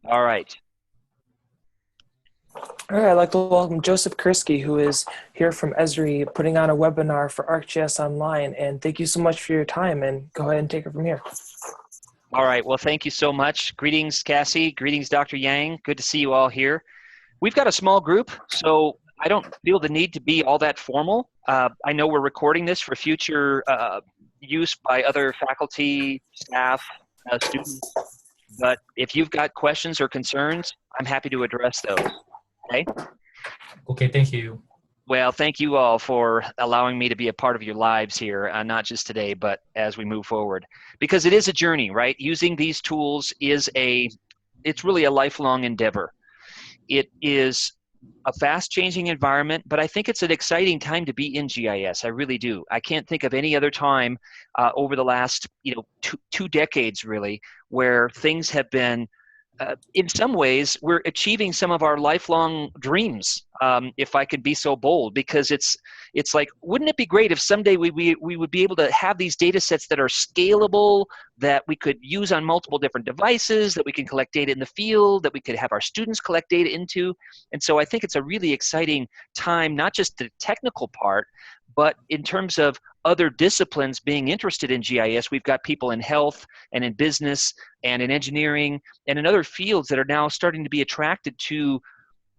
All right. All right, I'd like to welcome Joseph Kerski, who is here from Esri, putting on a webinar for ArcGIS Online. And thank you so much for your time, and go ahead and take it from here. All right. Well, thank you so much. Greetings, Cassie. Greetings, Dr. Yang. Good to see you all here. We've got a small group, so I don't feel the need to be all that formal. I know we're recording this for future use by other faculty, staff, students, but if you've got questions or concerns, I'm happy to address those. Okay? Okay, thank you. Well, thank you all for allowing me to be a part of your lives here, not just today, but as we move forward. Because it is a journey, right? Using these tools it's really a lifelong endeavor. It is a fast-changing environment, but I think it's an exciting time to be in GIS. I really do. I can't think of any other time over the last, two decades, really, where things have been in some ways, we're achieving some of our lifelong dreams, if I could be so bold, because it's like, wouldn't it be great if someday we would be able to have these data sets that are scalable, that we could use on multiple different devices, that we can collect data in the field, that we could have our students collect data into. And so I think it's a really exciting time, not just the technical part, but in terms of other disciplines being interested in GIS. We've got people in health and in business and in engineering and in other fields that are now starting to be attracted to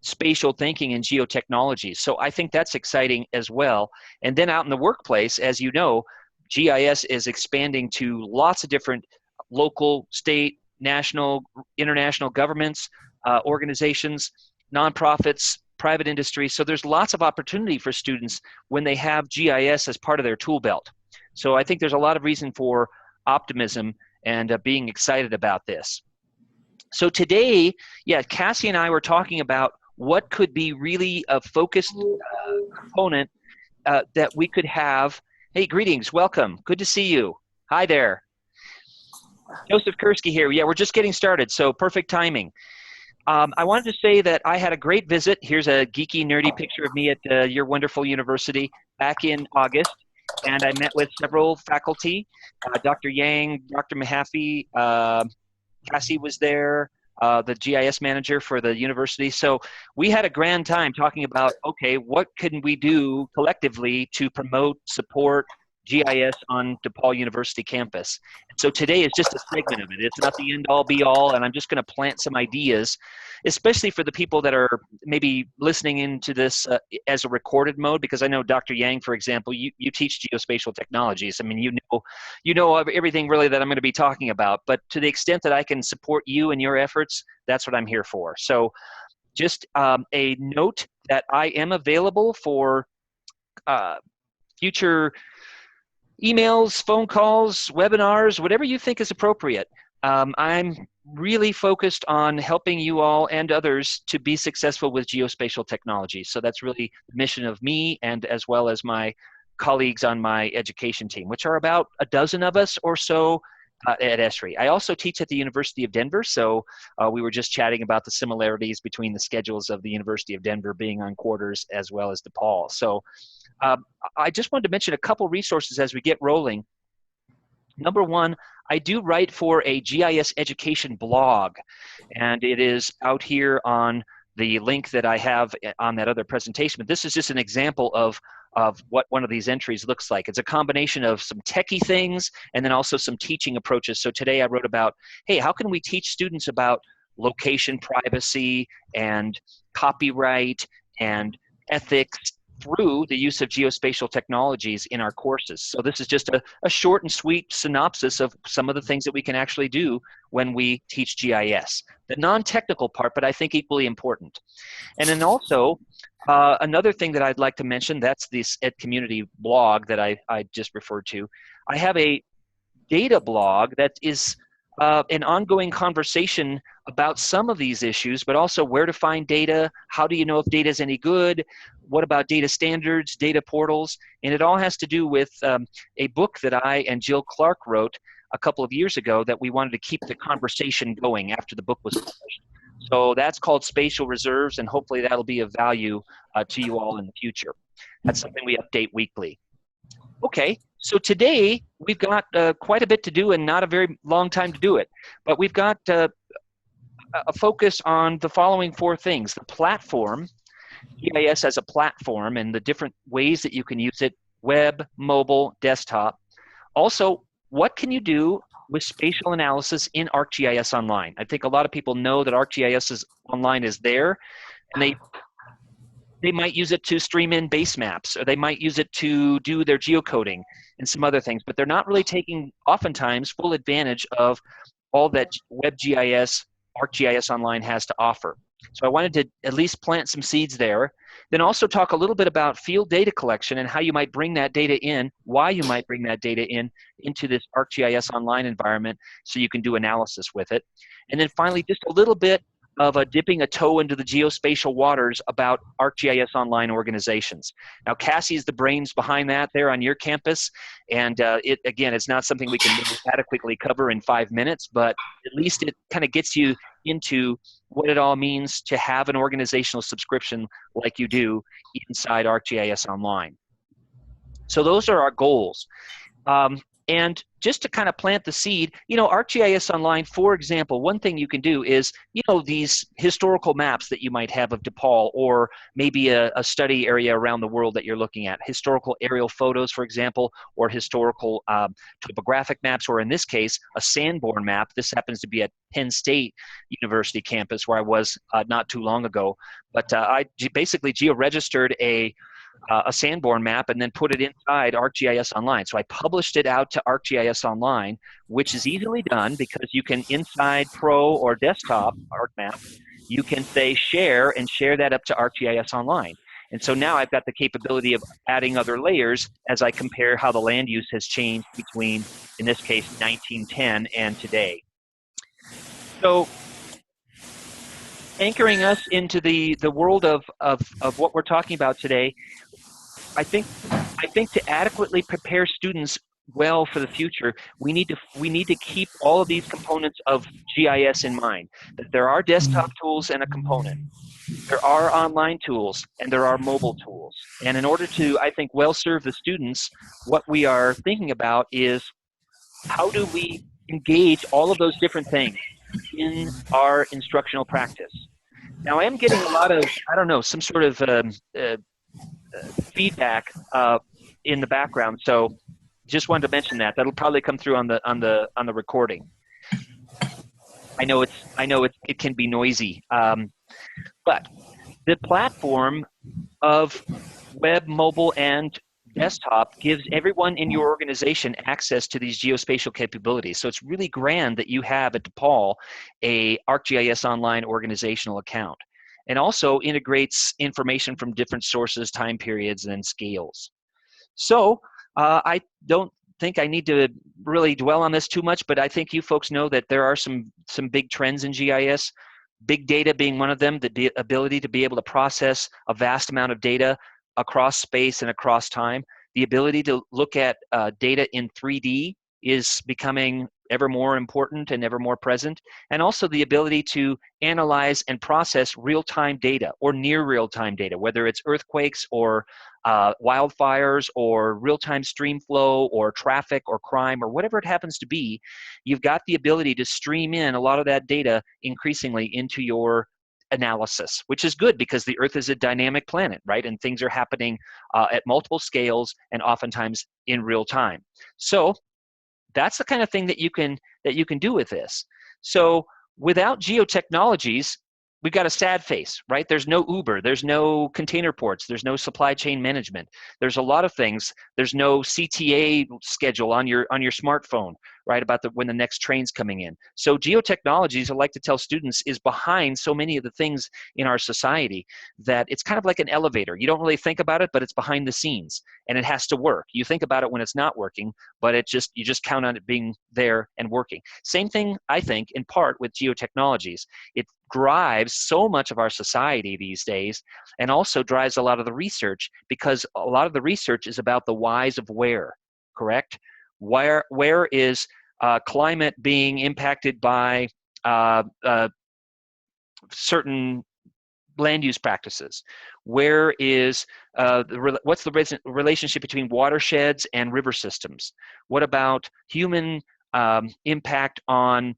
spatial thinking and Geo Technologies. So I think that's exciting as well. And then out in the workplace, as you know, GIS is expanding to lots of different local, state, national, international governments, organizations, nonprofits, private industry. So there's lots of opportunity for students when they have GIS as part of their tool belt. So I think there's a lot of reason for optimism and being excited about this. So today, Cassie and I were talking about what could be really a focused component that we could have. Hey, greetings, welcome, good to see you. Hi there. Joseph Kerski here. Yeah, we're just getting started, so perfect timing. I wanted to say that I had a great visit. Here's a geeky, nerdy picture of me at your wonderful university back in August. And I met with several faculty, Dr. Yang, Dr. Mahaffey, Cassie was there, the GIS manager for the university. So we had a grand time talking about, okay, what can we do collectively to promote, support GIS on DePaul University campus. So today is just a segment of it. It's not the end all be all, and I'm just going to plant some ideas, especially for the people that are maybe listening into this as a recorded mode, because I know Dr. Yang, for example, you teach geospatial technologies. I mean, you know everything really that I'm going to be talking about, but to the extent that I can support you and your efforts, that's what I'm here for. So just a note that I am available for future emails, phone calls, webinars, whatever you think is appropriate. I'm really focused on helping you all and others to be successful with geospatial technology. So that's really the mission of me, and as well as my colleagues on my education team, which are about a dozen of us or so at Esri. I also teach at the University of Denver, so we were just chatting about the similarities between the schedules of the University of Denver being on quarters as well as DePaul. So I just wanted to mention a couple resources as we get rolling. Number one, I do write for a GIS education blog, and it is out here on the link that I have on that other presentation. But this is just an example of what one of these entries looks like. It's a combination of some techie things and then also some teaching approaches. So today I wrote about, hey, how can we teach students about location privacy and copyright and ethics through the use of geospatial technologies in our courses. So this is just a short and sweet synopsis of some of the things that we can actually do when we teach GIS. The non-technical part, but I think equally important. And then also, another thing that I'd like to mention, that's this Ed Community blog that I just referred to. I have a data blog that is an ongoing conversation about some of these issues, but also where to find data, how do you know if data is any good, what about data standards, data portals, and it all has to do with a book that I and Jill Clark wrote a couple of years ago that we wanted to keep the conversation going after the book was published. So that's called Spatial Reserves, and hopefully that'll be of value to you all in the future. That's something we update weekly. Okay, so today we've got quite a bit to do and not a very long time to do it, but we've got a focus on the following four things: the platform, GIS as a platform, and the different ways that you can use it: web, mobile, desktop. Also, what can you do with spatial analysis in ArcGIS Online? I think a lot of people know that ArcGIS Online is there, and they might use it to stream in base maps, or they might use it to do their geocoding and some other things, but they're not really taking, oftentimes, full advantage of all that Web GIS, ArcGIS Online has to offer. So I wanted to at least plant some seeds there. Then also talk a little bit about field data collection and how you might bring that data in, why you might bring that data in into this ArcGIS Online environment so you can do analysis with it. And then finally, just a little bit of dipping a toe into the geospatial waters about ArcGIS Online organizations. Now, Cassie is the brains behind that there on your campus, and again, it's not something we can adequately cover in 5 minutes, but at least it kind of gets you into what it all means to have an organizational subscription like you do inside ArcGIS Online. So those are our goals. And just to kind of plant the seed, you know, ArcGIS Online, for example, one thing you can do is, you know, these historical maps that you might have of DePaul, or maybe a study area around the world that you're looking at, historical aerial photos, for example, or historical topographic maps, or in this case, a Sanborn map. This happens to be at Penn State University campus where I was not too long ago. But I basically geo-registered a Sanborn map and then put it inside ArcGIS Online. So I published it out to ArcGIS Online, which is easily done because you can, inside Pro or Desktop ArcMap, you can say share and share that up to ArcGIS Online. And so now I've got the capability of adding other layers as I compare how the land use has changed between, in this case, 1910 and today. So anchoring us into the world of what we're talking about today, I think to adequately prepare students well for the future, we need to keep all of these components of GIS in mind. That there are desktop tools and a component. There are online tools and there are mobile tools. And in order to, I think, well serve the students, what we are thinking about is how do we engage all of those different things in our instructional practice. Now, I am getting a lot of, I don't know, some sort of feedback in the background, so just wanted to mention that. That'll probably come through on the recording. I know it can be noisy, but the platform of web, mobile, and desktop gives everyone in your organization access to these geospatial capabilities. So it's really grand that you have at DePaul a ArcGIS Online organizational account, and also integrates information from different sources, time periods, and scales. So I don't think I need to really dwell on this too much, but I think you folks know that there are some big trends in GIS, big data being one of them, the ability to be able to process a vast amount of data across space and across time. The ability to look at data in 3D is becoming ever more important and ever more present, and also the ability to analyze and process real-time data or near real-time data, whether it's earthquakes or wildfires or real-time stream flow or traffic or crime or whatever it happens to be. You've got the ability to stream in a lot of that data increasingly into your analysis, which is good because the Earth is a dynamic planet, right? And things are happening at multiple scales and oftentimes in real time. So that's the kind of thing that you can do with this. So without Geo Technologies, we've got a sad face, right? There's no Uber, there's no container ports, there's no supply chain management. There's a lot of things. There's no CTA schedule on your smartphone, right, about when the next train's coming in. So Geo Technologies, I like to tell students, is behind so many of the things in our society that it's kind of like an elevator. You don't really think about it, but it's behind the scenes and it has to work. You think about it when it's not working, but you just count on it being there and working. Same thing, I think, in part with Geo Technologies. It drives so much of our society these days, and also drives a lot of the research, because a lot of the research is about the whys of where, correct? Where is climate being impacted by certain land use practices? Where is what's the relationship between watersheds and river systems? What about human impact on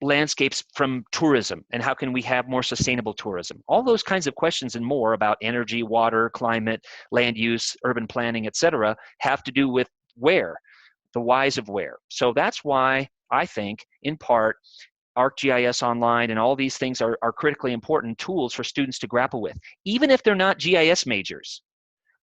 landscapes from tourism, and how can we have more sustainable tourism? All those kinds of questions and more about energy, water, climate, land use, urban planning, etc., have to do with where, the whys of where. So that's why I think, in part, ArcGIS Online and all these things are critically important tools for students to grapple with, even if they're not GIS majors.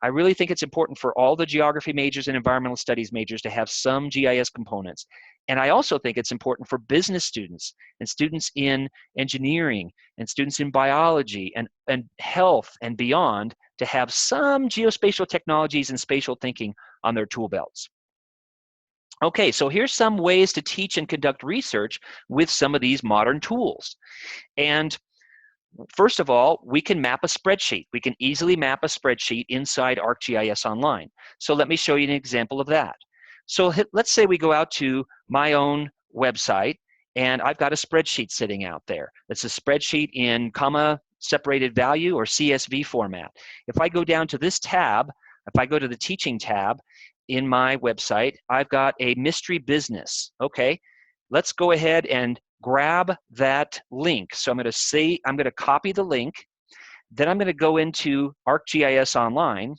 I really think it's important for all the geography majors and environmental studies majors to have some GIS components. And I also think it's important for business students and students in engineering and students in biology and health and beyond to have some geospatial technologies and spatial thinking on their tool belts. Okay, so here's some ways to teach and conduct research with some of these modern tools. And first of all, we can map a spreadsheet. We can easily map a spreadsheet inside ArcGIS Online. So let me show you an example of that. So let's say we go out to my own website, and I've got a spreadsheet sitting out there. It's a spreadsheet in comma separated value or CSV format. If I go down to this tab, if I go to the teaching tab in my website, I've got a mystery business. Okay, let's go ahead and grab that link. So I'm going to copy the link. Then I'm going to go into ArcGIS Online.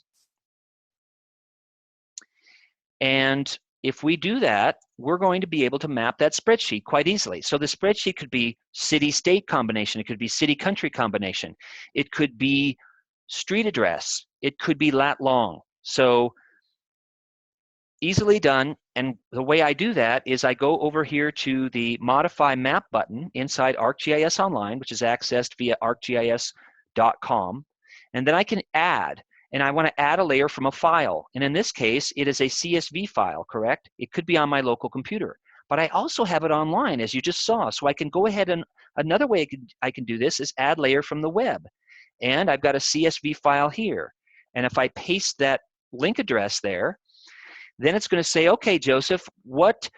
And if we do that, we're going to be able to map that spreadsheet quite easily. So the spreadsheet could be city-state combination. It could be city-country combination. It could be street address. It could be lat-long. So easily done. And the way I do that is I go over here to the Modify Map button inside ArcGIS Online, which is accessed via arcgis.com. And then I can add. And I want to add a layer from a file. And in this case, it is a CSV file, correct? It could be on my local computer. But I also have it online, as you just saw. So I can go ahead and, another way I can do this is add layer from the web. And I've got a CSV file here. And if I paste that link address there, then it's going to say, okay, Joseph, what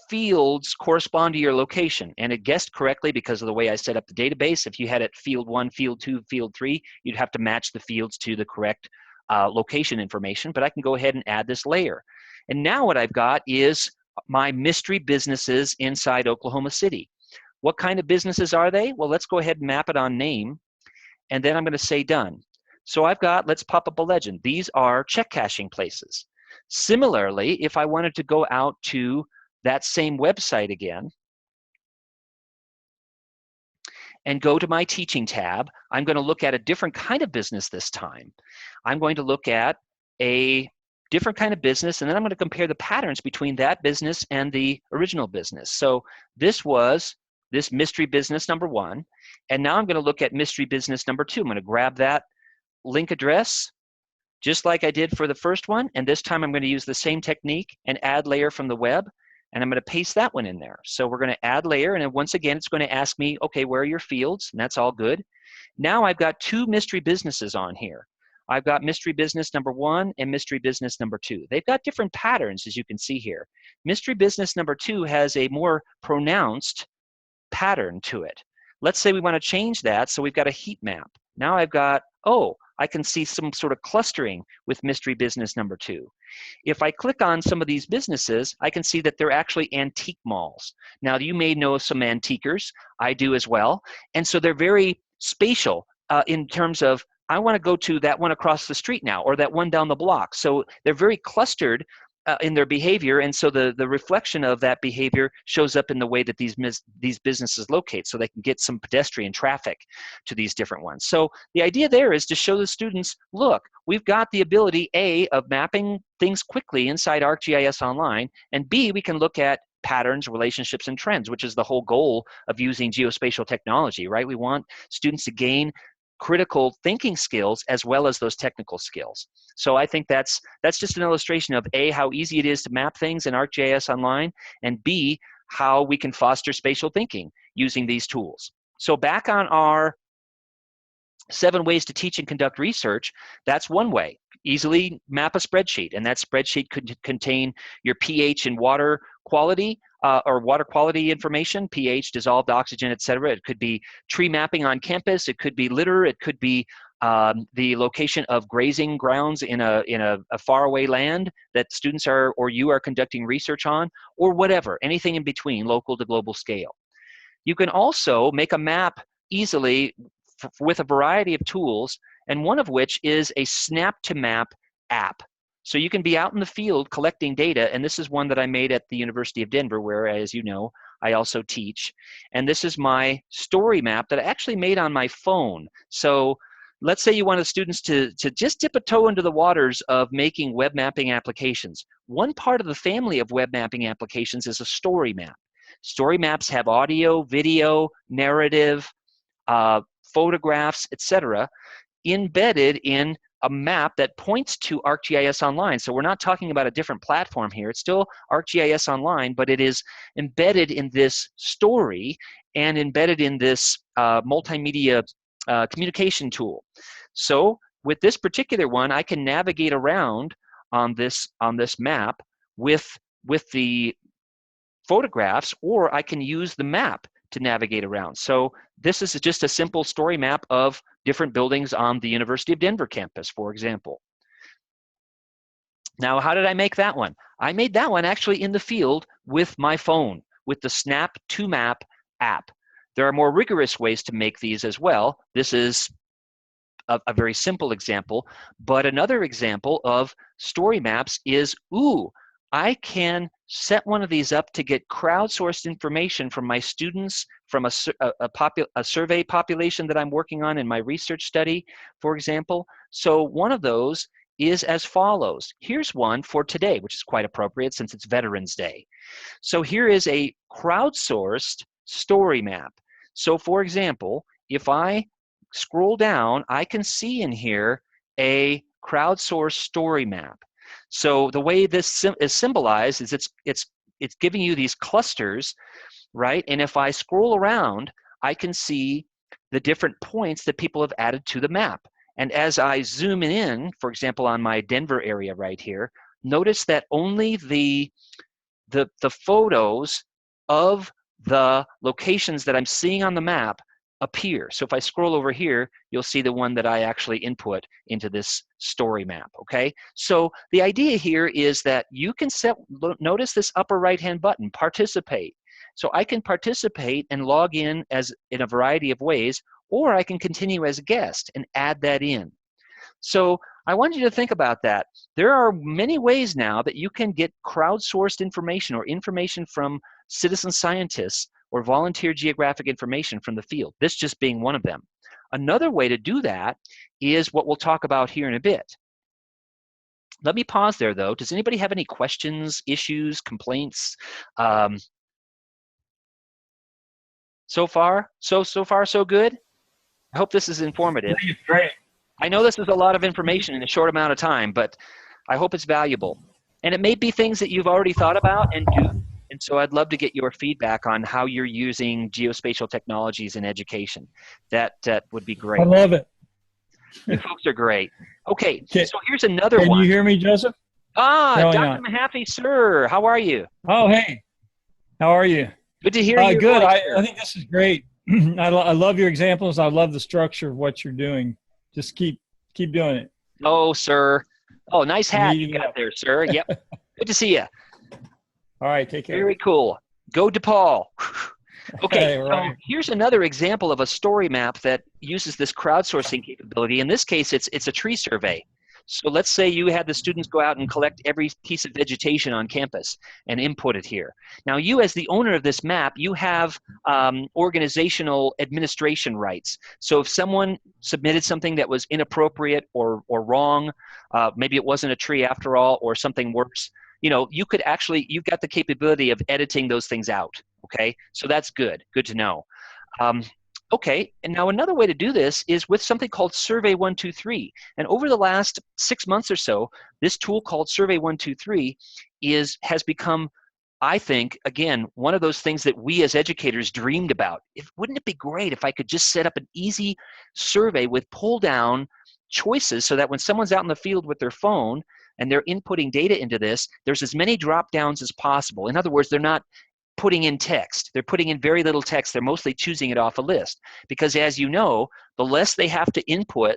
fields correspond to your location? And it guessed correctly because of the way I set up the database. If you had it field 1, field 2, field 3, you'd have to match the fields to the correct location information. But I can go ahead and add this layer. And now what I've got is my mystery businesses inside Oklahoma City. What kind of businesses are they? Well, let's go ahead and map it on name. And then I'm going to say done. So I've got, let's pop up a legend. These are check cashing places. Similarly, if I wanted to go out to that same website again and go to my teaching tab, I'm going to look at a different kind of business this time. I'm going to look at a different kind of business, and then I'm going to compare the patterns between that business and the original business. So this was this mystery business number 1, and now I'm going to look at mystery business number 2. I'm going to grab that link address, just like I did for the first one, and this time I'm going to use the same technique and add layer from the web, and I'm going to paste that one in there. So we're going to add layer, and then once again, it's going to ask me, okay, where are your fields? And that's all good. Now I've got 2 mystery businesses on here. I've got mystery business number 1 and mystery business number 2. They've got different patterns, as you can see here. Mystery business number 2 has a more pronounced pattern to it. Let's say we want to change that, so we've got a heat map. Now I've got, oh, I can see some sort of clustering with mystery business number 2. If I click on some of these businesses, I can see that they're actually antique malls. Now, you may know some antiquers. I do as well. And so they're very spatial in terms of, I want to go to that one across the street now, or that one down the block. So they're very clustered in their behavior, and so the reflection of that behavior shows up in the way that these businesses locate, so they can get some pedestrian traffic to these different ones. So the idea there is to show the students, look, we've got the ability, A, of mapping things quickly inside ArcGIS Online, and B, we can look at patterns, relationships, and trends, which is the whole goal of using geospatial technology, right? We want students to gain critical thinking skills as well as those technical skills. So I think that's just an illustration of A, how easy it is to map things in ArcGIS Online, and B, how we can foster spatial thinking using these tools. So back on our 7 ways to teach and conduct research, that's one way. Easily map a spreadsheet, and that spreadsheet could contain your pH and water quality, or water quality information, pH, dissolved oxygen, etc. It could be tree mapping on campus. It could be litter. It could be the location of grazing grounds in a faraway land that students are, or you are conducting research on, or whatever, anything in between, local to global scale. You can also make a map easily with a variety of tools, and one of which is a Snap to Map app. So you can be out in the field collecting data, and this is one that I made at the University of Denver, where, as you know, I also teach. And this is my story map that I actually made on my phone. So let's say you want the students to just dip a toe into the waters of making web mapping applications. One part of the family of web mapping applications is a story map. Story maps have audio, video, narrative, photographs, etc., embedded in a map that points to ArcGIS Online. So we're not talking about a different platform here. It's still ArcGIS Online, but it is embedded in this story and embedded in this multimedia communication tool. So with this particular one, I can navigate around on this map with the photographs, or I can use the map to navigate around. So this is just a simple story map of different buildings on the University of Denver campus, for example. Now, how did I make that one? I made that one actually in the field with my phone, with the Snap to Map app. There are more rigorous ways to make these as well. This is a very simple example, but another example of story maps is, I can set one of these up to get crowdsourced information from my students, from a survey population that I'm working on in my research study, for example. So one of those is as follows. Here's one for today, which is quite appropriate since it's Veterans Day. So here is a crowdsourced story map. So for example, if I scroll down, I can see in here a crowdsourced story map. So the way this is symbolized is it's giving you these clusters, right? And if I scroll around, I can see the different points that people have added to the map. And as I zoom in, for example, on my Denver area right here, notice that only the photos of the locations that I'm seeing on the map appear. So if I scroll over here, you'll see the one that I actually input into this story map, okay? So the idea here is that you can notice this upper right-hand button, participate. So I can participate and log in in a variety of ways, or I can continue as a guest and add that in. So I want you to think about that. There are many ways now that you can get crowdsourced information or information from citizen scientists or volunteer geographic information from the field, this just being one of them. Another way to do that is what we'll talk about here in a bit. Let me pause there though. Does anybody have any questions, issues, complaints? So far so good? I hope this is informative. It's great. I know this is a lot of information in a short amount of time, but I hope it's valuable. And it may be things that you've already thought about and do. And so I'd love to get your feedback on how you're using geospatial technologies in education. That would be great. I love it. You folks are great. Okay, so here's another one. Can you hear me, Joseph? No, Dr. Mahaffey, sir, how are you? Oh, hey. How are you? Good to hear you. Good. I think this is great. I love your examples. I love the structure of what you're doing. Just keep doing it. Oh, sir. Oh, nice hat you got there, sir. Yep. Good to see you. All right, take care. Very cool. Go DePaul. Okay, right. So here's another example of a story map that uses this crowdsourcing capability. In this case, it's a tree survey. So let's say you had the students go out and collect every piece of vegetation on campus and input it here. Now you, as the owner of this map, you have organizational administration rights. So if someone submitted something that was inappropriate or wrong, maybe it wasn't a tree after all, or something worse, you know, you could actually, you've got the capability of editing those things out, okay? So that's good to know. Okay, and now another way to do this is with something called Survey 123. And over the last 6 months or so, this tool called Survey 123 has become, I think, again, one of those things that we as educators dreamed about. Wouldn't it be great if I could just set up an easy survey with pull-down choices so that when someone's out in the field with their phone and they're inputting data into this, there's as many drop-downs as possible. In other words, they're not putting in text. They're putting in very little text. They're mostly choosing it off a list. Because as you know, the less they have to input,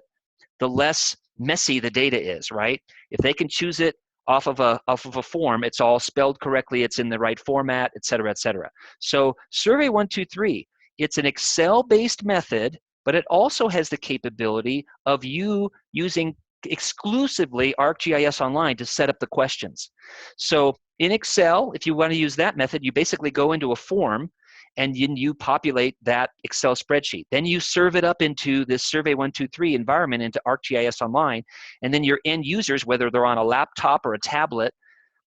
the less messy the data is, right? If they can choose it off of a form, it's all spelled correctly, it's in the right format, et cetera, et cetera. So Survey 123 it's an Excel-based method, but it also has the capability of you using exclusively ArcGIS Online to set up the questions. So in Excel, if you want to use that method, you basically go into a form and you populate that Excel spreadsheet. Then you serve it up into this Survey123 environment into ArcGIS Online, and then your end users, whether they're on a laptop or a tablet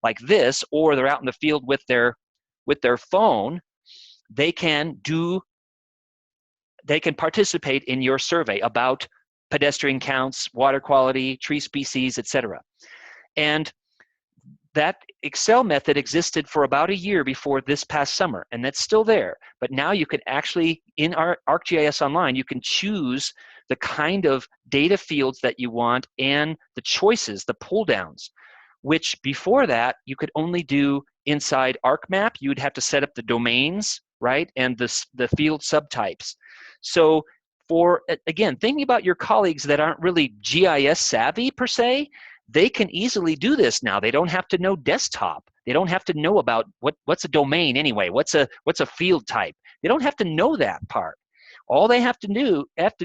like this, or they're out in the field with their phone, they can participate in your survey about pedestrian counts, water quality, tree species, etc. And that Excel method existed for about a year before this past summer, and that's still there. But now you can actually, in our ArcGIS Online, you can choose the kind of data fields that you want and the choices, the pull downs, which before that you could only do inside ArcMap. You'd have to set up the domains, right, and the field subtypes. So for, again, thinking about your colleagues that aren't really GIS savvy per se, they can easily do this now. They don't have to know desktop. They don't have to know about what's a domain anyway. What's a field type. They don't have to know that part. All they have to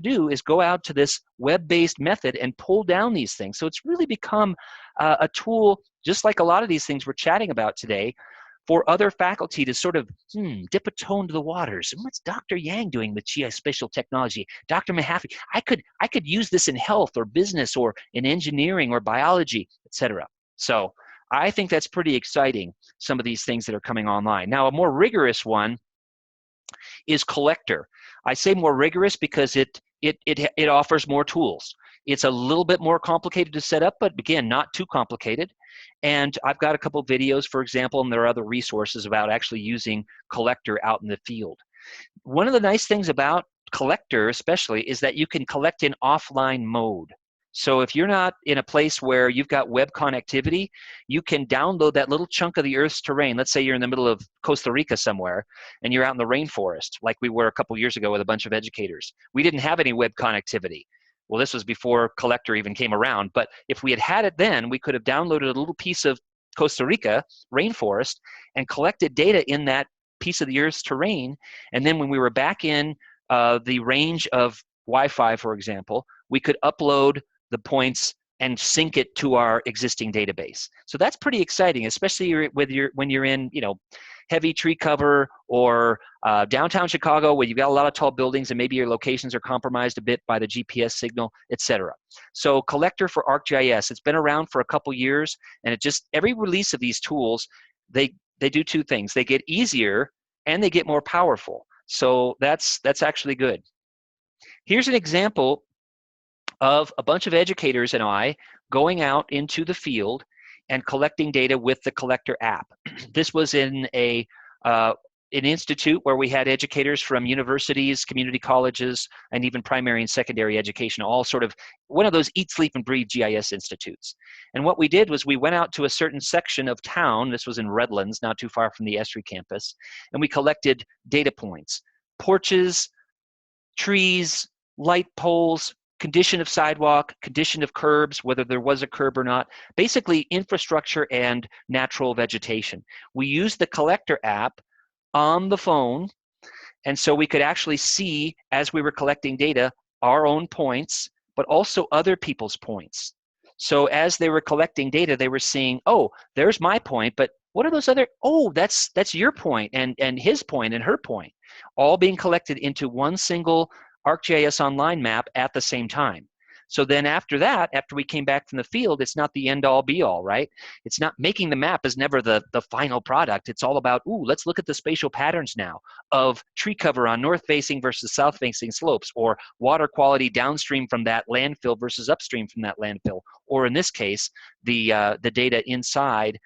do is go out to this web-based method and pull down these things. So it's really become a tool, just like a lot of these things we're chatting about today, for other faculty to sort of dip a toe into the waters. And what's Dr. Yang doing with geospatial technology? Dr. Mahaffey, I could use this in health or business or in engineering or biology, etc. So I think that's pretty exciting, some of these things that are coming online. Now, a more rigorous one is Collector. I say more rigorous because it offers more tools. It's a little bit more complicated to set up, but again, not too complicated. And I've got a couple of videos, for example, and there are other resources about actually using Collector out in the field. One of the nice things about Collector especially is that you can collect in offline mode. So if you're not in a place where you've got web connectivity, you can download that little chunk of the Earth's terrain. Let's say you're in the middle of Costa Rica somewhere, and you're out in the rainforest, like we were a couple years ago with a bunch of educators. We didn't have any web connectivity. Well, this was before Collector even came around, but if we had had it then, we could have downloaded a little piece of Costa Rica rainforest and collected data in that piece of the Earth's terrain, and then when we were back in the range of Wi-Fi, for example, we could upload the points and sync it to our existing database. So that's pretty exciting, especially when you're in, heavy tree cover or downtown Chicago where you've got a lot of tall buildings and maybe your locations are compromised a bit by the GPS signal, etc. So Collector for ArcGIS, it's been around for a couple years, and every release of these tools, they do two things. They get easier and they get more powerful. So that's actually good. Here's an example of a bunch of educators and I going out into the field and collecting data with the Collector app. This was in an institute where we had educators from universities, community colleges, and even primary and secondary education, all sort of one of those eat, sleep, and breathe GIS institutes. And what we did was we went out to a certain section of town. This was in Redlands, not too far from the Esri campus, and we collected data points, porches, trees, light poles, condition of sidewalk, condition of curbs, whether there was a curb or not, basically infrastructure and natural vegetation. We used the Collector app on the phone, and so we could actually see, as we were collecting data, our own points, but also other people's points. So as they were collecting data, they were seeing, oh, there's my point, but what are those other, oh, that's your point, and his point, and her point, all being collected into one single ArcGIS Online map at the same time. So then after that, after we came back from the field, it's not the end all be all, right? It's not, making the map is never the final product. It's all about, ooh, let's look at the spatial patterns now of tree cover on north facing versus south facing slopes, or water quality downstream from that landfill versus upstream from that landfill, or in this case, the data inside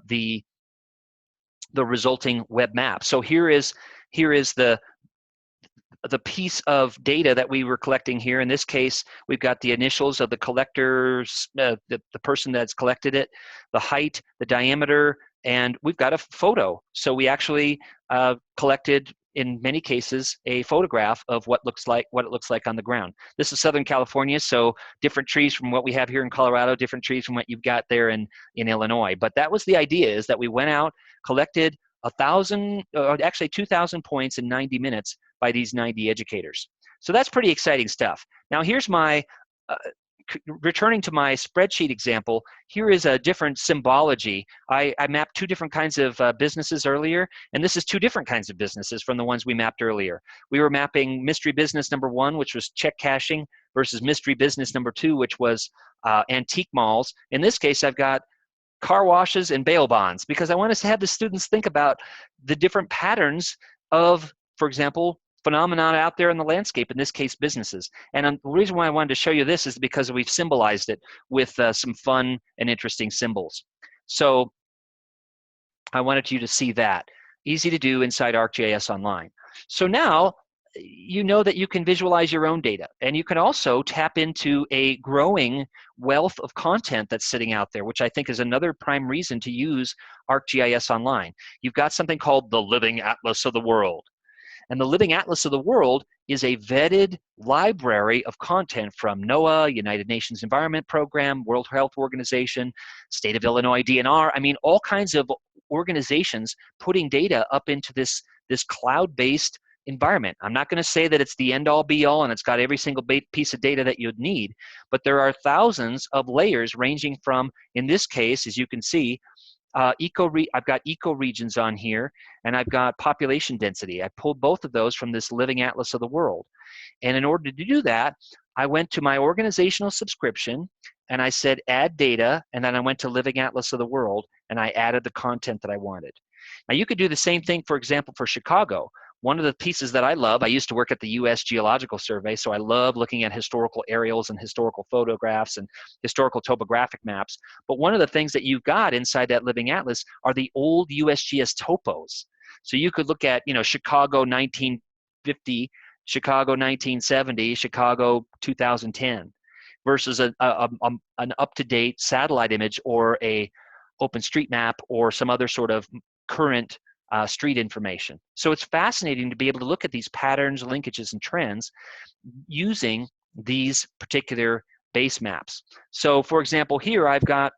the resulting web map. So here is the piece of data that we were collecting here. In this case, we've got the initials of the collectors, the person that's collected it, the height, the diameter, and we've got a photo. So we actually collected, in many cases, a photograph of what it looks like on the ground. This is Southern California, so different trees from what we have here in Colorado, different trees from what you've got there in Illinois. But that was the idea, is that we went out, collected 1,000, or actually 2,000 points in 90 minutes by these 90 educators. So that's pretty exciting stuff. Now here's my, returning to my spreadsheet example, here is a different symbology. I mapped two different kinds of businesses earlier, and this is two different kinds of businesses from the ones we mapped earlier. We were mapping mystery business number 1, which was check cashing, versus mystery business number 2, which was antique malls. In this case, I've got car washes and bail bonds, because I want us to have the students think about the different patterns of, for example, phenomena out there in the landscape, in this case, businesses. And the reason why I wanted to show you this is because we've symbolized it with some fun and interesting symbols. So I wanted you to see that. Easy to do inside ArcGIS Online. So now you know that you can visualize your own data, and you can also tap into a growing wealth of content that's sitting out there, which I think is another prime reason to use ArcGIS Online. You've got something called the Living Atlas of the World. And the Living Atlas of the World is a vetted library of content from NOAA, United Nations Environment Program, World Health Organization, State of Illinois DNR. I mean, all kinds of organizations putting data up into this cloud-based environment. I'm not going to say that it's the end-all be-all and it's got every single piece of data that you'd need, but there are thousands of layers ranging from, in this case, as you can see, I've got ecoregions on here, and I've got population density. I pulled both of those from this Living Atlas of the World. And in order to do that, I went to my organizational subscription, and I said add data, and then I went to Living Atlas of the World, and I added the content that I wanted. Now you could do the same thing, for example, for Chicago. One of the pieces that I love, I used to work at the U.S. Geological Survey, so I love looking at historical aerials and historical photographs and historical topographic maps. But one of the things that you've got inside that Living Atlas are the old USGS topos. So you could look at, you know, Chicago 1950, Chicago 1970, Chicago 2010, versus an up-to-date satellite image or a OpenStreetMap or some other sort of current street information. So it's fascinating to be able to look at these patterns, linkages, and trends using these particular base maps. So for example, here I've got,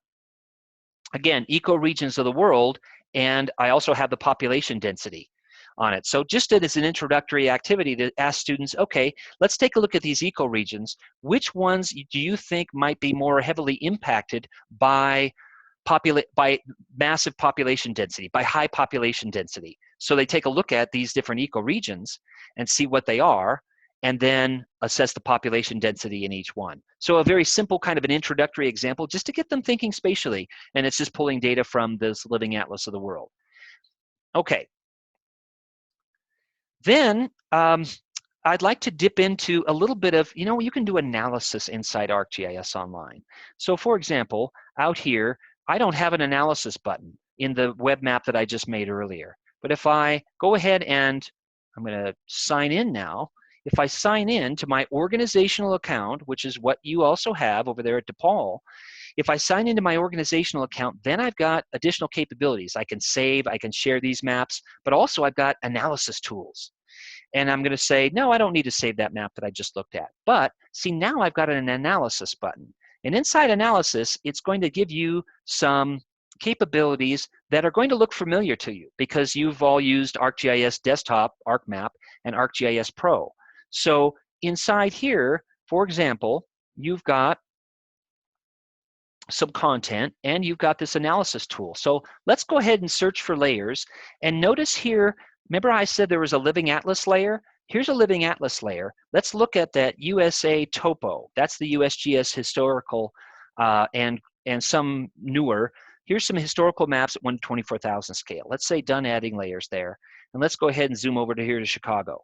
again, ecoregions of the world, and I also have the population density on it. So just as an introductory activity to ask students, okay, let's take a look at these ecoregions. Which ones do you think might be more heavily impacted by massive population density, by high population density? So they take a look at these different ecoregions and see what they are, and then assess the population density in each one. So a very simple kind of an introductory example just to get them thinking spatially, and it's just pulling data from this Living Atlas of the World. Okay. Then I'd like to dip into a little bit of, you know, you can do analysis inside ArcGIS Online. So for example, out here, I don't have an analysis button in the web map that I just made earlier. But if I go ahead and I'm going to sign in now, if I sign in to my organizational account, which is what you also have over there at DePaul, if I sign into my organizational account, then I've got additional capabilities. I can save, I can share these maps, but also I've got analysis tools. And I'm going to say, no, I don't need to save that map that I just looked at. But see, now I've got an analysis button. And inside analysis, it's going to give you some capabilities that are going to look familiar to you because you've all used ArcGIS Desktop, ArcMap, and ArcGIS Pro. So inside here, for example, you've got some content and you've got this analysis tool. So let's go ahead and search for layers. And notice here, remember I said there was a Living Atlas layer? Here's a Living Atlas layer. Let's look at that USA topo. That's the USGS historical and some newer. Here's some historical maps at 1/24,000 scale. Let's say done adding layers there. And let's go ahead and zoom over to here to Chicago.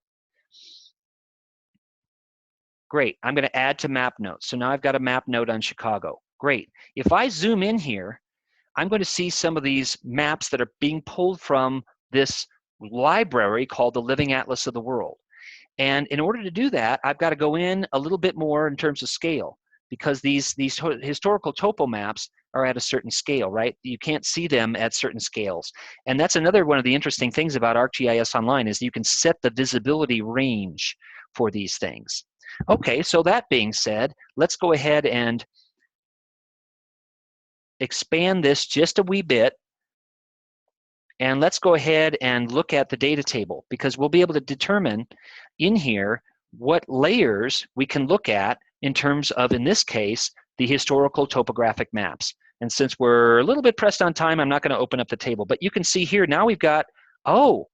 Great, I'm gonna add to map notes. So now I've got a map note on Chicago. Great, if I zoom in here, I'm going to see some of these maps that are being pulled from this library called the Living Atlas of the World. And in order to do that, I've got to go in a little bit more in terms of scale because these historical topo maps are at a certain scale, right? You can't see them at certain scales. And that's another one of the interesting things about ArcGIS Online is you can set the visibility range for these things. Okay, so that being said, let's go ahead and expand this just a wee bit. And let's go ahead and look at the data table, because we'll be able to determine in here what layers we can look at in terms of, in this case, the historical topographic maps. And since we're a little bit pressed on time, I'm not going to open up the table. But you can see here, now we've got, oh,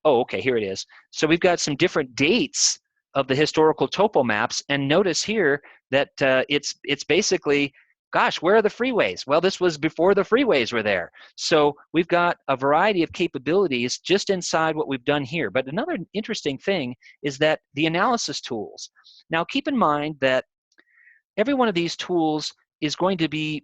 okay, here it is. So we've got some different dates of the historical topo maps. And notice here that it's basically, gosh, where are the freeways? Well, this was before the freeways were there. So we've got a variety of capabilities just inside what we've done here. But another interesting thing is that the analysis tools. Now, keep in mind that every one of these tools is going to be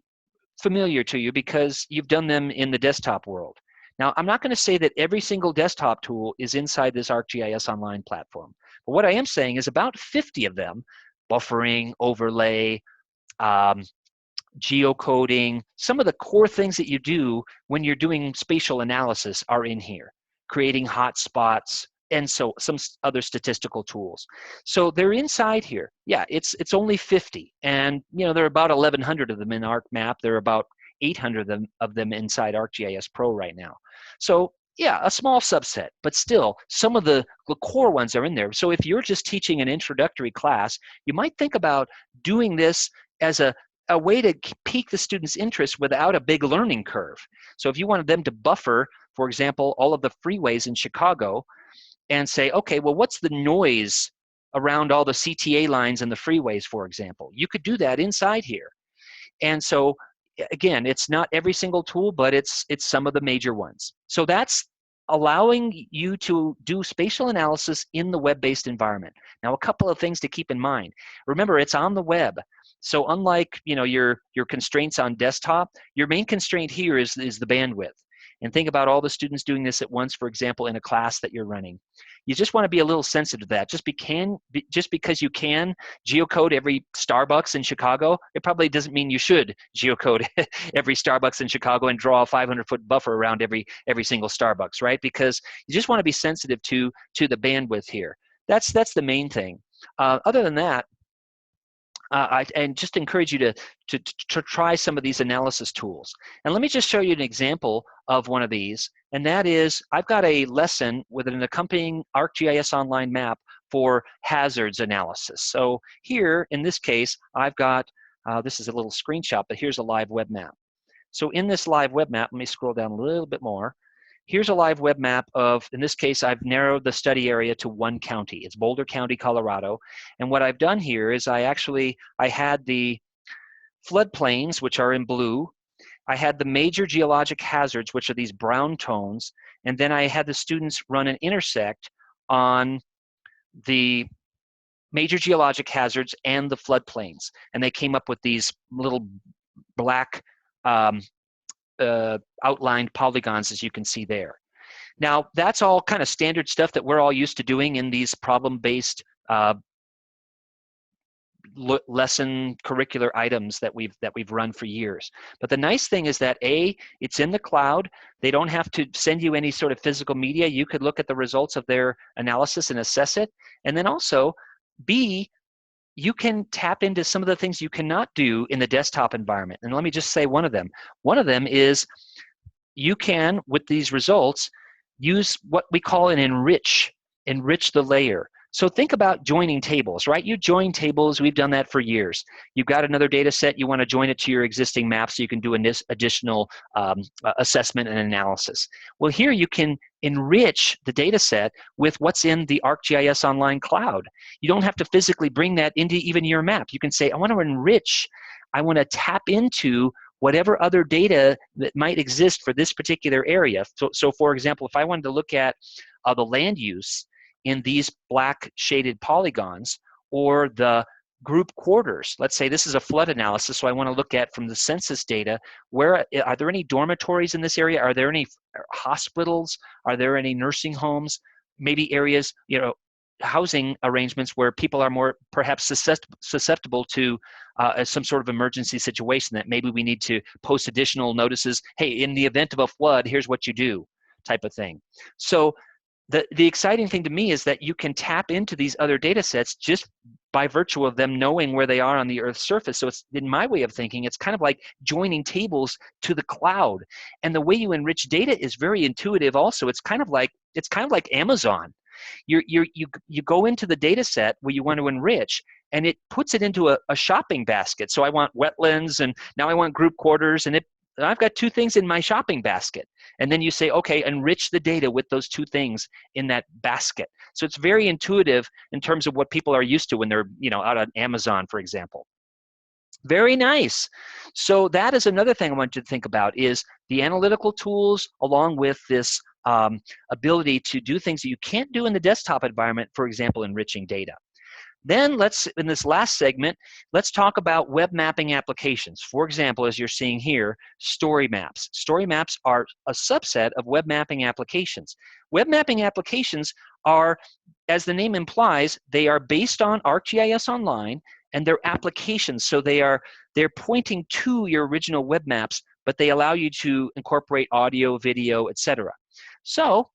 familiar to you because you've done them in the desktop world. Now, I'm not going to say that every single desktop tool is inside this ArcGIS Online platform. But what I am saying is about 50 of them, buffering, overlay, geocoding, some of the core things that you do when you're doing spatial analysis are in here, creating hotspots, and so some other statistical tools. So they're inside here. Yeah, it's only 50, and there are about 1,100 of them in ArcMap. There are about 800 of them inside ArcGIS Pro right now. So yeah, a small subset, but still some of the core ones are in there. So if you're just teaching an introductory class, you might think about doing this as a way to pique the students' interest without a big learning curve. So if you wanted them to buffer, for example, all of the freeways in Chicago, and say, okay, well, what's the noise around all the CTA lines and the freeways, for example? You could do that inside here. And so, again, it's not every single tool, but it's some of the major ones. So that's allowing you to do spatial analysis in the web-based environment. Now, a couple of things to keep in mind. Remember, it's on the web. So unlike your constraints on desktop, your main constraint here is the bandwidth. And think about all the students doing this at once, for example, in a class that you're running. You just want to be a little sensitive to that. Just because you can geocode every Starbucks in Chicago, it probably doesn't mean you should geocode every Starbucks in Chicago and draw a 500-foot buffer around every single Starbucks, right? Because you just want to be sensitive to the bandwidth here. That's the main thing. Other than that, I just encourage you to try some of these analysis tools. And let me just show you an example of one of these, and that is I've got a lesson with an accompanying ArcGIS Online map for hazards analysis. So here, in this case, I've got, this is a little screenshot, but here's a live web map. So in this live web map, let me scroll down a little bit more. Here's a live web map of, in this case, I've narrowed the study area to one county. It's Boulder County, Colorado. And what I've done here is I had the floodplains, which are in blue. I had the major geologic hazards, which are these brown tones. And then I had the students run an intersect on the major geologic hazards and the floodplains. And they came up with these little black outlined polygons, as you can see there. Now, that's all kind of standard stuff that we're all used to doing in these problem-based lesson curricular items that we've run for years. But the nice thing is that A, it's in the cloud. They don't have to send you any sort of physical media. You could look at the results of their analysis and assess it. And then also, B, you can tap into some of the things you cannot do in the desktop environment. And let me just say one of them. One of them is you can, with these results, use what we call an enrich the layer. So think about joining tables, right? You join tables. We've done that for years. You've got another data set. You want to join it to your existing map so you can do an additional assessment and analysis. Well, here you can enrich the data set with what's in the ArcGIS Online cloud. You don't have to physically bring that into even your map. You can say, I want to enrich. I want to tap into whatever other data that might exist for this particular area. So for example, if I wanted to look at the land use in these black shaded polygons, or the group quarters. Let's say this is a flood analysis, so I want to look at from the census data, where are there any dormitories in this area? Are there any hospitals? Are there any nursing homes? Maybe areas, housing arrangements where people are more perhaps susceptible to some sort of emergency situation that maybe we need to post additional notices. Hey, in the event of a flood, here's what you do, type of thing. So the exciting thing to me is that you can tap into these other data sets just by virtue of them knowing where they are on the Earth's surface. So it's, in my way of thinking, it's kind of like joining tables to the cloud. And the way you enrich data is very intuitive also. It's kind of like Amazon. You go into the data set where you want to enrich, and it puts it into a shopping basket. So I want wetlands, and now I want group quarters, and I've got two things in my shopping basket. And then you say, okay, enrich the data with those two things in that basket. So it's very intuitive in terms of what people are used to when they're, out on Amazon, for example. Very nice. So that is another thing I want you to think about, is the analytical tools along with this ability to do things that you can't do in the desktop environment, for example, enriching data. Then in this last segment, let's talk about web mapping applications. For example, as you're seeing here, story maps. Story maps are a subset of web mapping applications. Web mapping applications are, as the name implies, they are based on ArcGIS Online, and they're applications. So they're pointing to your original web maps, but they allow you to incorporate audio, video, etc. So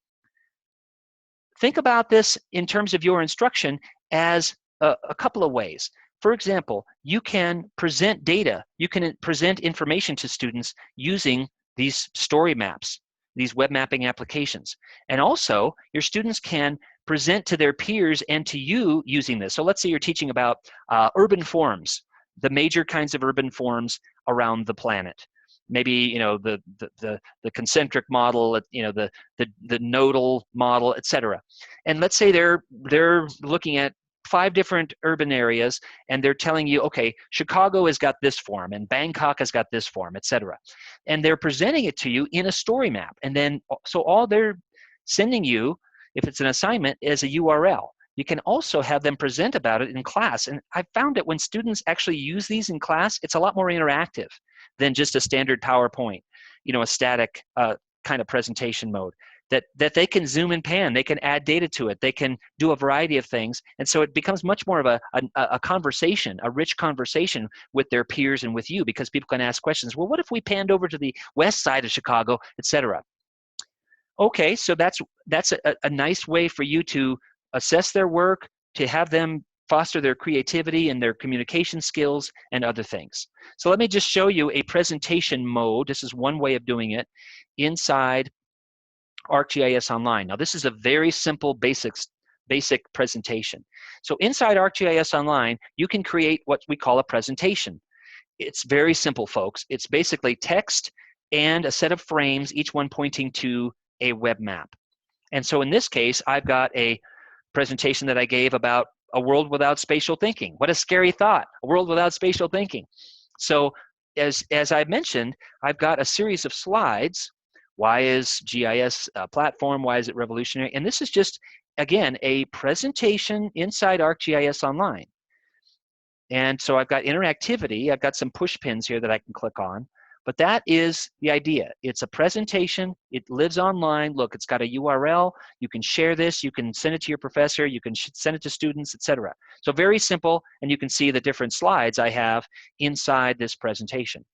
think about this in terms of your instruction as a couple of ways. For example, you can present data, you can present information to students using these story maps, these web mapping applications. And also, your students can present to their peers and to you using this. So let's say you're teaching about urban forms, the major kinds of urban forms around the planet. Maybe the concentric model, the nodal model, etc. And let's say they're looking at 5 different urban areas, and they're telling you, okay, Chicago has got this form, and Bangkok has got this form, etc. And they're presenting it to you in a story map. And then, so all they're sending you, if it's an assignment, is a URL. You can also have them present about it in class. And I found that when students actually use these in class, it's a lot more interactive than just a standard PowerPoint, a static kind of presentation mode. That they can zoom and pan, they can add data to it, they can do a variety of things. And so it becomes much more of a conversation, a rich conversation with their peers and with you, because people can ask questions. Well, what if we panned over to the west side of Chicago, etc.? Okay, so that's a nice way for you to assess their work, to have them foster their creativity and their communication skills and other things. So let me just show you a presentation mode. This is one way of doing it inside ArcGIS Online. Now, this is a very simple, basic presentation. So inside ArcGIS Online, you can create what we call a presentation. It's very simple, folks. It's basically text and a set of frames, each one pointing to a web map. And so in this case, I've got a presentation that I gave about a world without spatial thinking. What a scary thought, a world without spatial thinking. So as I mentioned, I've got a series of slides. Why is GIS a platform? Why is it revolutionary? And this is just, again, a presentation inside ArcGIS Online. And so I've got interactivity. I've got some push pins here that I can click on. But that is the idea. It's a presentation. It lives online. Look, it's got a URL. You can share this. You can send it to your professor. You can send it to students, etc. So very simple, and you can see the different slides I have inside this presentation.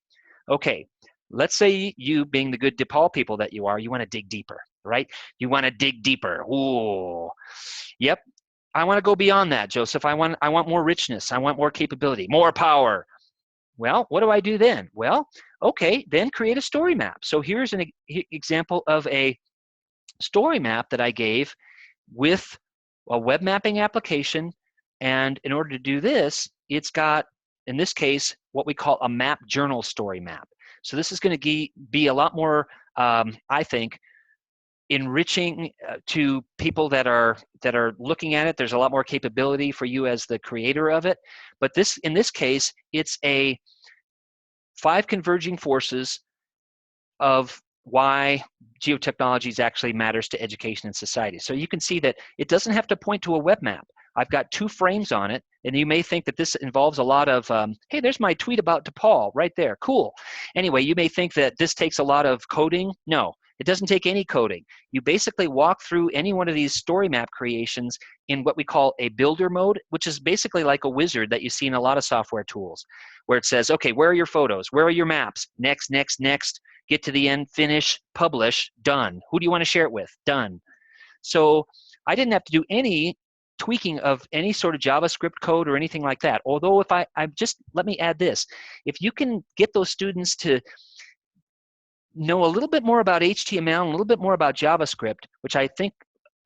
Okay. Let's say you, being the good DePaul people that you are, you want to dig deeper, right? You want to dig deeper. Ooh, yep. I want to go beyond that, Joseph. I want more richness. I want more capability, more power. Well, what do I do then? Well, okay, then create a story map. So here's an example of a story map that I gave with a web mapping application. And in order to do this, it's got, in this case, what we call a map journal story map. So this is going to be a lot more, I think, enriching to people that are looking at it. There's a lot more capability for you as the creator of it. But in this case, it's a 5 converging forces of why geotechnologies actually matters to education and society. So you can see that it doesn't have to point to a web map. I've got 2 frames on it, and you may think that this involves a lot of, hey, there's my tweet about DePaul right there, cool. Anyway, you may think that this takes a lot of coding. No, it doesn't take any coding. You basically walk through any one of these story map creations in what we call a builder mode, which is basically like a wizard that you see in a lot of software tools, where it says, okay, where are your photos? Where are your maps? Next, next, next, get to the end, finish, publish, done. Who do you want to share it with? Done. So I didn't have to do any tweaking of any sort of JavaScript code or anything like that. Although if I just, let me add this, if you can get those students to know a little bit more about HTML, and a little bit more about JavaScript, which I think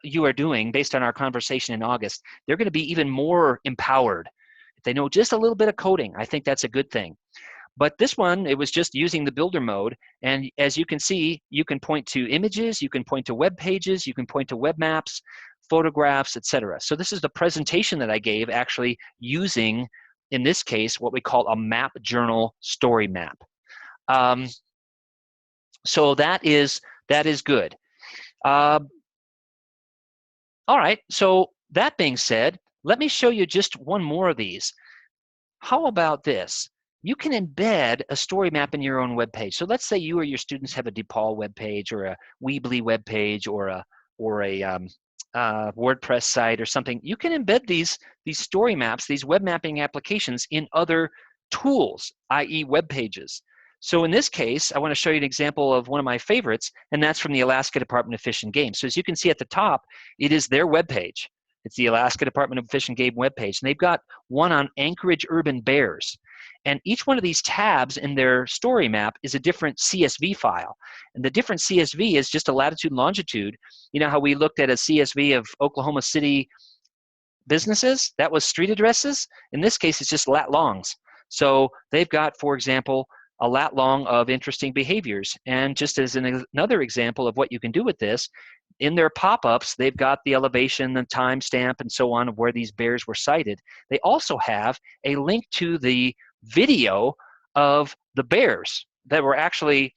you are doing based on our conversation in August, they're going to be even more empowered. If they know just a little bit of coding, I think that's a good thing. But this one, it was just using the builder mode. And as you can see, you can point to images, you can point to web pages, you can point to web maps, photographs, etc. So this is the presentation that I gave actually using, in this case, what we call a map journal story map. So that is good. All right, so that being said, let me show you just one more of these. How about this? You can embed a story map in your own web page. So let's say you or your students have a DePaul web page, or a Weebly web page, or a WordPress site or something. You can embed these story maps, these web mapping applications, in other tools, i.e. web pages. So in this case, I want to show you an example of one of my favorites, and that's from the Alaska Department of Fish and Game. So as you can see at the top, it is their web page. It's the Alaska Department of Fish and Game web page, and they've got one on Anchorage urban bears. And each one of these tabs in their story map is a different CSV file. And the different CSV is just a latitude and longitude. You know how we looked at a CSV of Oklahoma City businesses? That was street addresses. In this case, it's just lat longs. So they've got, for example, a lat long of interesting behaviors. And just as another example of what you can do with this, in their pop-ups, they've got the elevation, the timestamp, and so on of where these bears were sighted. They also have a link to the video of the bears that were actually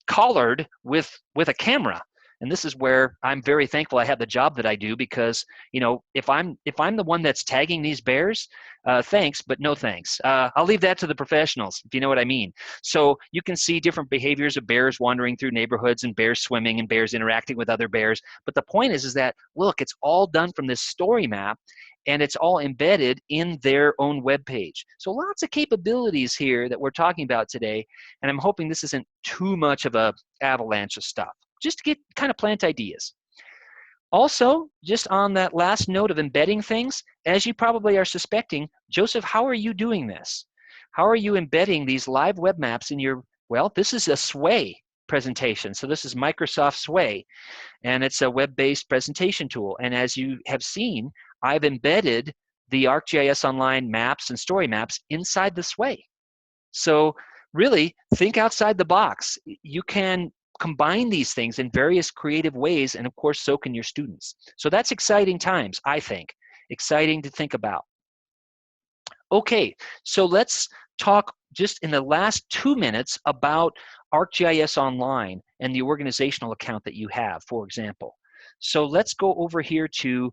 collared with a camera. And this is where I'm very thankful I have the job that I do, because, you know, if I'm the one that's tagging these bears, thanks, but no thanks. I'll leave that to the professionals, if you know what I mean. So you can see different behaviors of bears wandering through neighborhoods, and bears swimming, and bears interacting with other bears. But the point is that, look, it's all done from this story map, and it's all embedded in their own web page. So lots of capabilities here that we're talking about today, and I'm hoping this isn't too much of a avalanche of stuff, just to get kind of plant ideas. Also, just on that last note of embedding things, as you probably are suspecting, Joseph, how are you doing this? How are you embedding these live web maps in your, well, this is a Sway presentation. So this is Microsoft Sway, and it's a web-based presentation tool. And as you have seen, I've embedded the ArcGIS Online maps and story maps inside the Sway. So really, think outside the box. You can combine these things in various creative ways, and of course, so can your students. So that's exciting times, I think. Exciting to think about. Okay, so let's talk just in the last 2 minutes about ArcGIS Online and the organizational account that you have, for example. So let's go over here to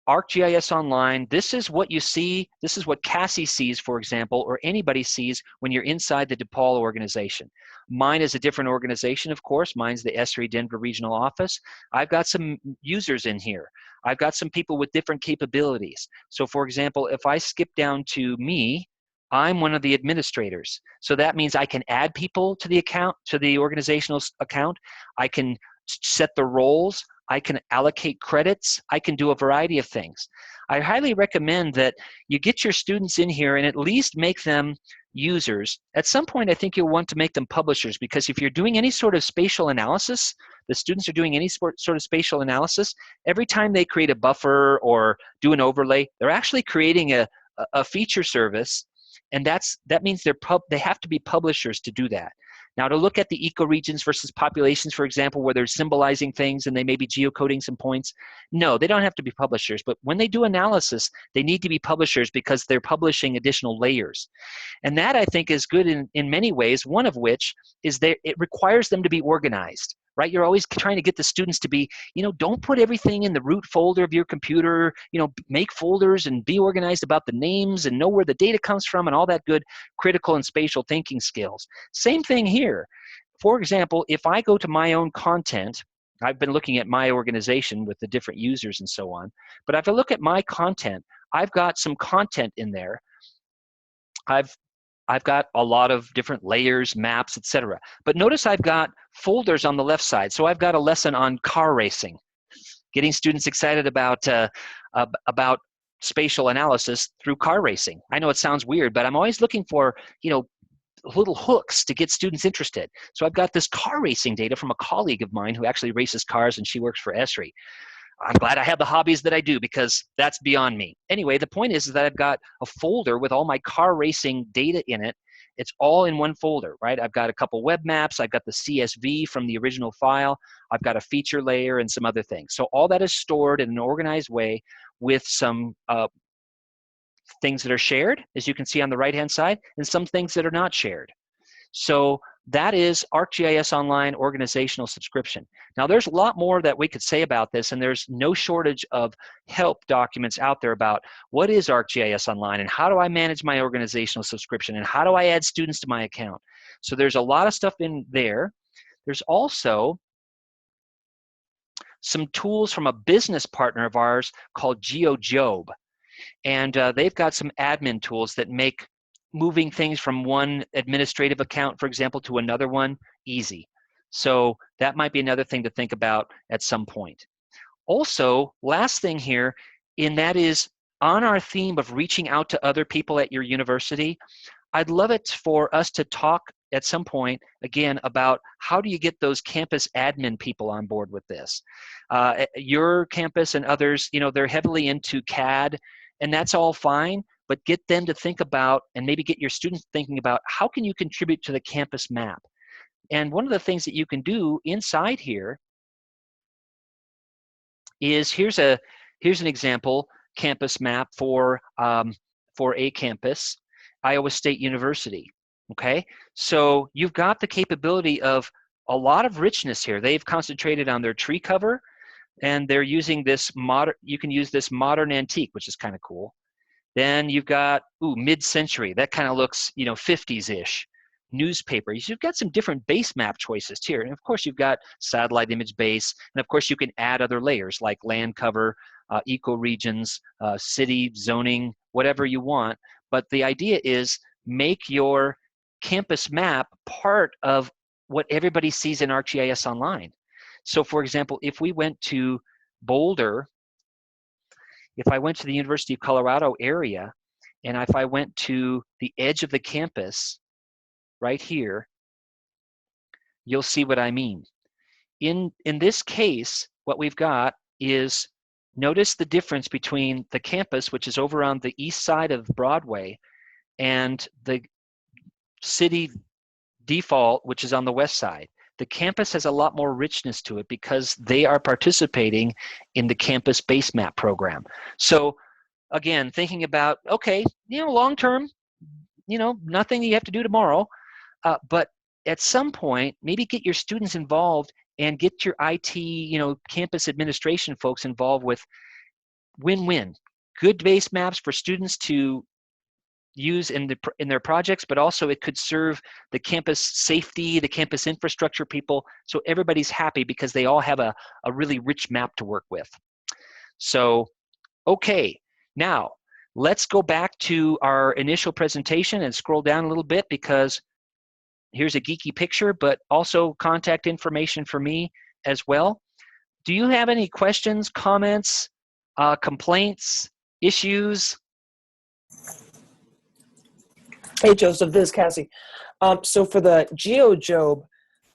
ArcGIS Online. This is what you see. This is what Cassie sees, for example, or anybody sees when you're inside the DePaul organization. Mine is a different organization, of course. Mine's the Esri Denver Regional Office. I've got some users in here. I've got some people with different capabilities. So for example, if I skip down to me, I'm one of the administrators. So that means I can add people to the account, to the organizational account. I can set the roles. I can allocate credits. I can do a variety of things. I highly recommend that you get your students in here and at least make them users. At some point, I think you'll want to make them publishers, because if you're doing any sort of spatial analysis, the students are doing any sort of spatial analysis, every time they create a buffer or do an overlay, they're actually creating a feature service, and that means they have to be publishers to do that. Now, to look at the ecoregions versus populations, for example, where they're symbolizing things and they may be geocoding some points, no, they don't have to be publishers. But when they do analysis, they need to be publishers because they're publishing additional layers. And that, I think, is good in many ways, one of which is that it requires them to be organized. Right? You're always trying to get the students to be, don't put everything in the root folder of your computer, make folders and be organized about the names and know where the data comes from and all that good critical and spatial thinking skills. Same thing here. For example, if I go to my own content, I've been looking at my organization with the different users and so on, but if I look at my content, I've got some content in there. I've got a lot of different layers, maps, etc. But notice I've got folders on the left side. So I've got a lesson on car racing. getting students excited about spatial analysis through car racing. I know it sounds weird, but I'm always looking for, little hooks to get students interested. So I've got this car racing data from a colleague of mine who actually races cars, and she works for Esri. I'm glad I have the hobbies that I do, because that's beyond me. Anyway, the point is that I've got a folder with all my car racing data in it. It's all in one folder, right? I've got a couple web maps. I've got the CSV from the original file. I've got a feature layer and some other things. So all that is stored in an organized way with some things that are shared, as you can see on the right-hand side, and some things that are not shared. So that is ArcGIS Online organizational subscription. Now, there's a lot more that we could say about this, and there's no shortage of help documents out there about what is ArcGIS Online and how do I manage my organizational subscription and how do I add students to my account. So there's a lot of stuff in there. There's also some tools from a business partner of ours called GeoJob. And they've got some admin tools that make moving things from one administrative account, for example, to another one easy. So that might be another thing to think about at some point. Also, last thing here, and that is on our theme of reaching out to other people at your university, I'd love it for us to talk at some point, again, about how do you get those campus admin people on board with this. Your campus and others, they're heavily into CAD, and that's all fine, but get them to think about, and maybe get your students thinking about, how can you contribute to the campus map? And one of the things that you can do inside here is, here's an example campus map for a campus, Iowa State University. Okay, so you've got the capability of a lot of richness here. They've concentrated on their tree cover, and they're using this modern, you can use this modern antique, which is kind of cool. Then you've got, mid-century. That kind of looks, 50s-ish. Newspapers. You've got some different base map choices here. And of course, you've got satellite image base. And of course, you can add other layers like land cover, ecoregions, city, zoning, whatever you want. But the idea is make your campus map part of what everybody sees in ArcGIS Online. So for example, if we went to Boulder, if I went to the University of Colorado area, and if I went to the edge of the campus right here, you'll see what I mean. In this case, what we've got is, notice the difference between the campus, which is over on the east side of Broadway, and the city default, which is on the west side. The campus has a lot more richness to it because they are participating in the campus base map program. So again, thinking about, okay, long term, nothing you have to do tomorrow, but at some point, maybe get your students involved and get your IT, campus administration folks involved with win-win. Good base maps for students to use in their projects, but also it could serve the campus safety, the campus infrastructure people, so everybody's happy because they all have a really rich map to work with. So, okay, now let's go back to our initial presentation and scroll down a little bit, because here's a geeky picture, but also contact information for me as well. Do you have any questions, comments, complaints, issues? Hey, Joseph, this is Cassie. So for the GeoJob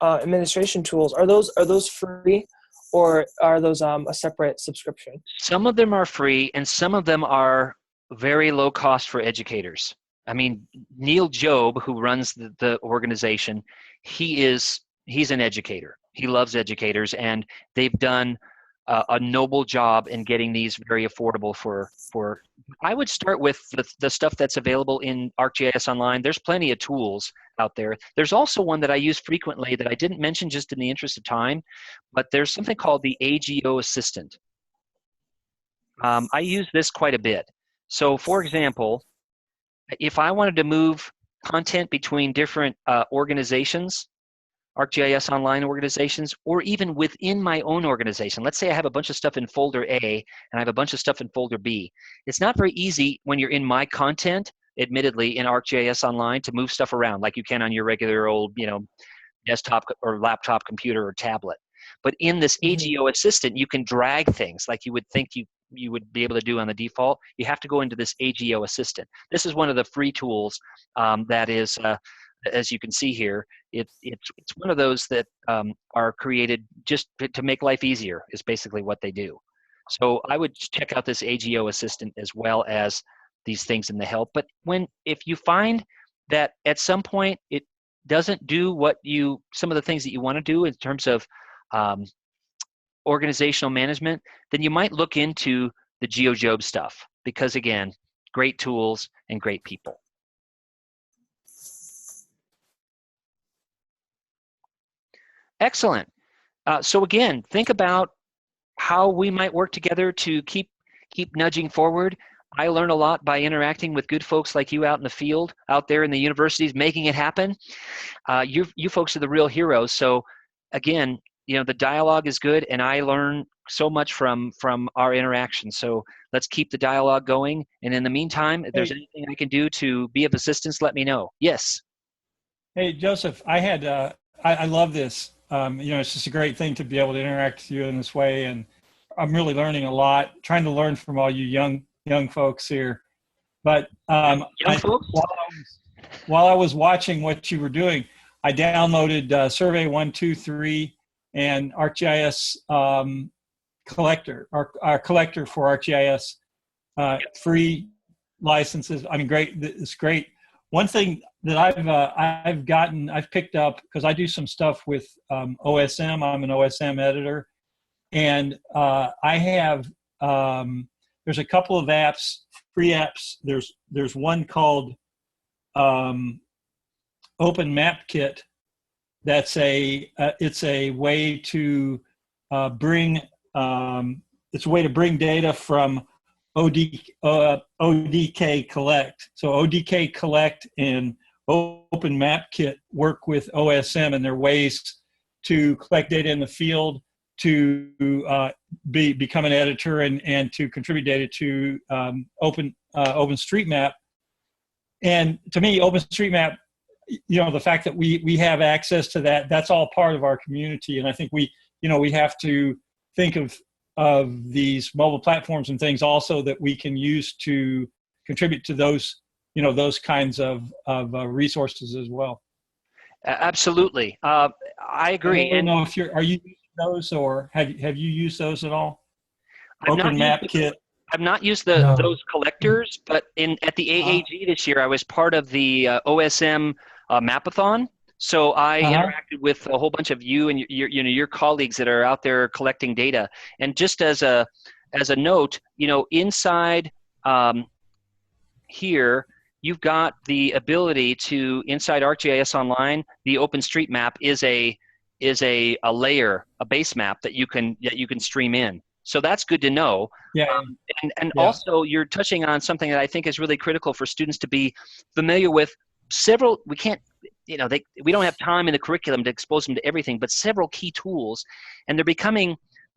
administration tools, are those free, or are those a separate subscription? Some of them are free, and some of them are very low cost for educators. I mean, Neil Job, who runs the organization, he's an educator. He loves educators, and they've done a noble job in getting these very affordable for I would start with the stuff that's available in ArcGIS Online. There's plenty of tools out there. There's also one that I use frequently that I didn't mention just in the interest of time, but there's something called the AGO Assistant. I use this quite a bit. So for example, if I wanted to move content between different organizations, ArcGIS Online organizations, or even within my own organization. Let's say I have a bunch of stuff in folder A and I have a bunch of stuff in folder B. It's not very easy when you're in my content, admittedly, in ArcGIS Online to move stuff around like you can on your regular old, desktop or laptop computer or tablet. But in this AGO assistant, you can drag things like you would think you would be able to do on the default. You have to go into this AGO assistant. This is one of the free tools that is, as you can see here, it's one of those that are created just to make life easier, is basically what they do. So I would check out this AGO assistant as well as these things in the help. But if you find that at some point it doesn't do some of the things that you want to do in terms of organizational management, then you might look into the GeoJob stuff, because again, great tools and great people. Excellent. So again, think about how we might work together to keep nudging forward. I learn a lot by interacting with good folks like you out in the field, out there in the universities, making it happen. You folks are the real heroes. So again, the dialogue is good, and I learn so much from our interaction. So let's keep the dialogue going. And in the meantime, if there's anything I can do to be of assistance, let me know. Yes. Hey, Joseph, I love this. It's just a great thing to be able to interact with you in this way. And I'm really learning a lot, trying to learn from all you young folks here. But while I was watching what you were doing, I downloaded Survey 123 and ArcGIS collector, our collector for ArcGIS, free licenses. I mean, great. It's great. One thing that I've picked up, because I do some stuff with OSM. I'm an OSM editor, and I have there's a couple of apps, free apps. There's one called Open Map Kit. That's it's a way to bring data from ODK Collect. So ODK Collect and Open Map Kit work with OSM, and there are ways to collect data in the field, to become an editor, and to contribute data to OpenStreetMap. And to me, OpenStreetMap, the fact that we have access to that's all part of our community. And I think we have to think of these mobile platforms and things also that we can use to contribute to those kinds of resources as well. Absolutely. I agree. I don't know if are you using those, or have you used those at all? Open Map Kit. I've not used No. those collectors, but at the AAG this year, I was part of the OSM Mapathon. So I interacted with a whole bunch of you and your colleagues that are out there collecting data. And just as a note, inside here, you've got the ability to, inside ArcGIS Online, the OpenStreetMap is a layer, a base map that you can stream in. So that's good to know. Yeah. Also, you're touching on something that I think is really critical for students to be familiar with. We can't, we don't have time in the curriculum to expose them to everything, but several key tools, and they're becoming,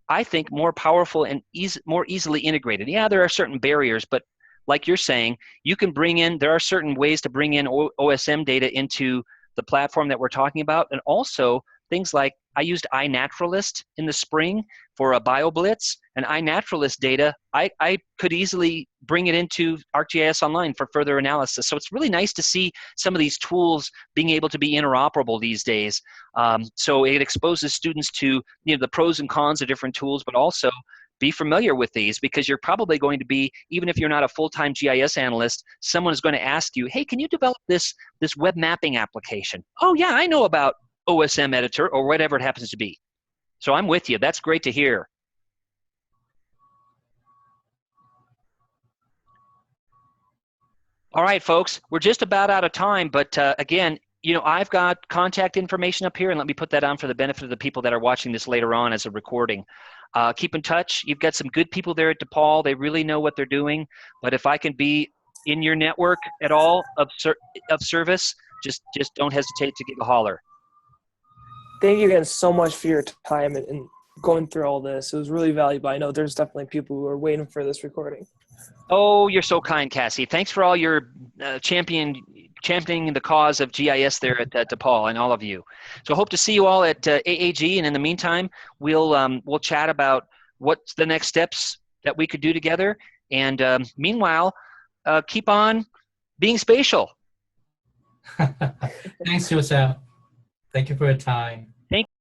I think, more powerful and more easily integrated. Yeah, there are certain barriers, but like you're saying, there are certain ways to bring in OSM data into the platform that we're talking about, and also things like, I used iNaturalist in the spring for a BioBlitz, and iNaturalist data, I could easily bring it into ArcGIS Online for further analysis. So it's really nice to see some of these tools being able to be interoperable these days. So it exposes students to the pros and cons of different tools, but also be familiar with these, because you're probably going to be, even if you're not a full-time GIS analyst, someone is going to ask you, hey, can you develop this web mapping application? Oh yeah, I know about OSM editor or whatever it happens to be. So I'm with you. That's great to hear. All right, folks, we're just about out of time, but again, I've got contact information up here, and let me put that on for the benefit of the people that are watching this later on as a recording. Keep in touch. You've got some good people there at DePaul. They really know what they're doing, but if I can be in your network at all of service, just don't hesitate to give a holler. Thank you again so much for your time and going through all this. It was really valuable. I know there's definitely people who are waiting for this recording. Oh, you're so kind, Cassie. Thanks for all your champion championing the cause of GIS there at DePaul and all of you. So I hope to see you all at AAG, and in the meantime, we'll chat about what's the next steps that we could do together. And meanwhile, keep on being spatial. Thanks, Joseph. Thank you for your time.